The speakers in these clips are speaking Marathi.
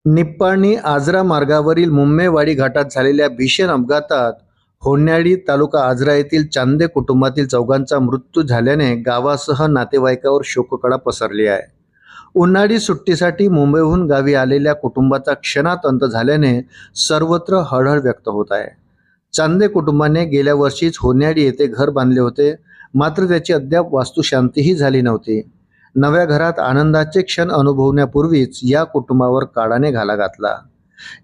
निप्पाणी आजरा मार्गावरील मुंबईवाडी घाटात झालेल्या भीषण अपघातात होन्याडी तालुका आजरा येथील चांदे कुटुंबातील चौघांचा मृत्यू झाल्याने गावासह नातेवाईकावर शोककळा पसरली आहे। उन्हाळी सुट्टीसाठी मुंबईहून गावी आलेल्या कुटुंबाचा क्षणात अंत झाल्याने सर्वत्र हळहळ व्यक्त होत आहे। चांदे कुटुंबाने गेल्या वर्षीच होन्याडी येथे घर बांधले होते, मात्र त्याची अद्याप वास्तुशांतीही झाली नव्हती। नव्या घरात आनंदाचे क्षण अनुभवण्यापूर्वीच या कुटुंबावर काळाने घाला घातला।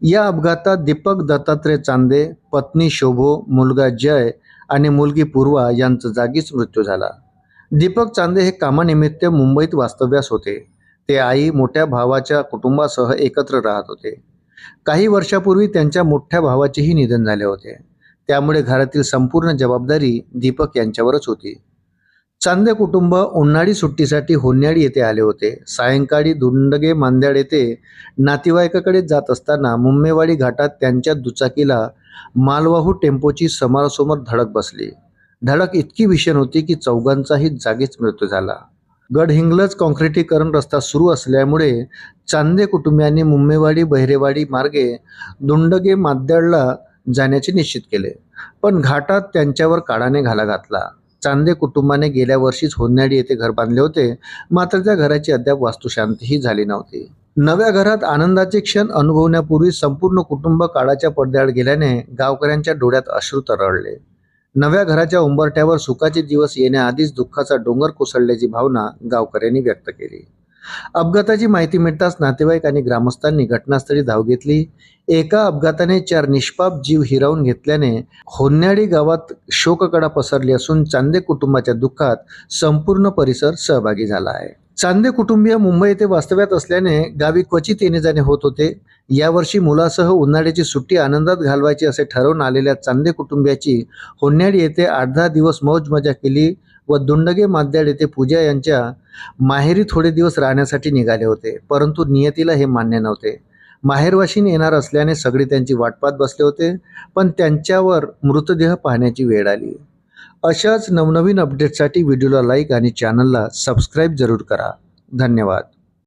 या अपघातात दीपक दत्तात्रय चांदे, पत्नी शोभो, मुलगा जय आणि मुलगी पूर्वा यांचा जागीच मृत्यू झाला। दीपक चांदे हे कामानिमित्त मुंबईत वास्तव्यास होते। ते आई, मोठ्या भावाच्या कुटुंबासह एकत्र राहत होते। काही वर्षापूर्वी त्यांच्या मोठ्या भावाचेही निधन झाले होते, त्यामुळे घरातील संपूर्ण जबाबदारी दीपक यांच्यावरच होती। चांदे कुटुंब उन्हाळी सुट्टीसाठी होन्याडी येथे आले होते। सायंकाळी दुंडगे मांद्याड येथे नातेवाईकाकडे जात असताना मुंबईवाडी घाटात त्यांच्या दुचाकीला मालवाहू टेम्पोची समोरासमोर धडक बसली। धडक इतकी भीषण होती की चौघांचाही जागीच मृत्यू झाला। गडहिंग्लज काँक्रिटीकरण रस्ता सुरू असल्यामुळे चांदे कुटुंबियांनी मुंबईवाडी बहिरेवाडी मार्गे दुंडगे मांद्याडला जाण्याचे निश्चित केले, पण घाटात त्यांच्यावर काळाने घाला घातला। चांदे कुटुंबाने गेल्या वर्षीच होन्याडी येथे घर बांधले होते, मात्र त्या घराची अद्याप वास्तुशांतीही झाली नव्हती। नव्या घरात आनंदाचे क्षण अनुभवण्यापूर्वी संपूर्ण कुटुंब काळाच्या पडद्याआड गेल्याने गावकऱ्यांच्या डोळ्यात अश्रू तरळले। नव्या घराच्या उंबरठ्यावर सुखाचे दिवस येण्याआधीच दुःखाचा डोंगर कोसळल्याची भावना गावकऱ्यांनी व्यक्त केली। अपघाताची माहिती मिळताच नातेवाईक आणि ग्रामस्थांनी घटनास्थळी धाव घेतली। एका अपघाताने 4 निष्पाप जीव हिरावून घेतल्याने होन्याडी गावात शोककळा पसरली असून चांदे कुटुंबाच्या दुःखात संपूर्ण परिसर सहभागी झाला आहे। चांदे कुटुंबीय मुंबई येथे वास्तव्यात असल्याने गावी क्वचित येणे जाणे होत होते। यावर्षी मुलासह उन्हाळ्याची सुट्टी आनंदात घालवायची असे ठरवून आलेल्या चांदे कुटुंबियाची होन्याडी येथे 8-10 दिवस मौज मजा केली व दुंडगे मांद्याड येथे पूजा यांच्या माहेरी थोडे दिवस राहण्यासाठी निघाले होते, परंतु नियतीला हे मान्य नव्हते। माहेरवाशीने येणार असल्याने सगळे त्यांची वाट पाहत बसले होते, पण त्यांच्यावर मृतदेह पाहण्याची वेळ आली। अशाच नवनवीन अपडेट्ससाठी व्हिडिओला लाईक आणि चॅनलला सबस्क्राईब जरूर करा। धन्यवाद।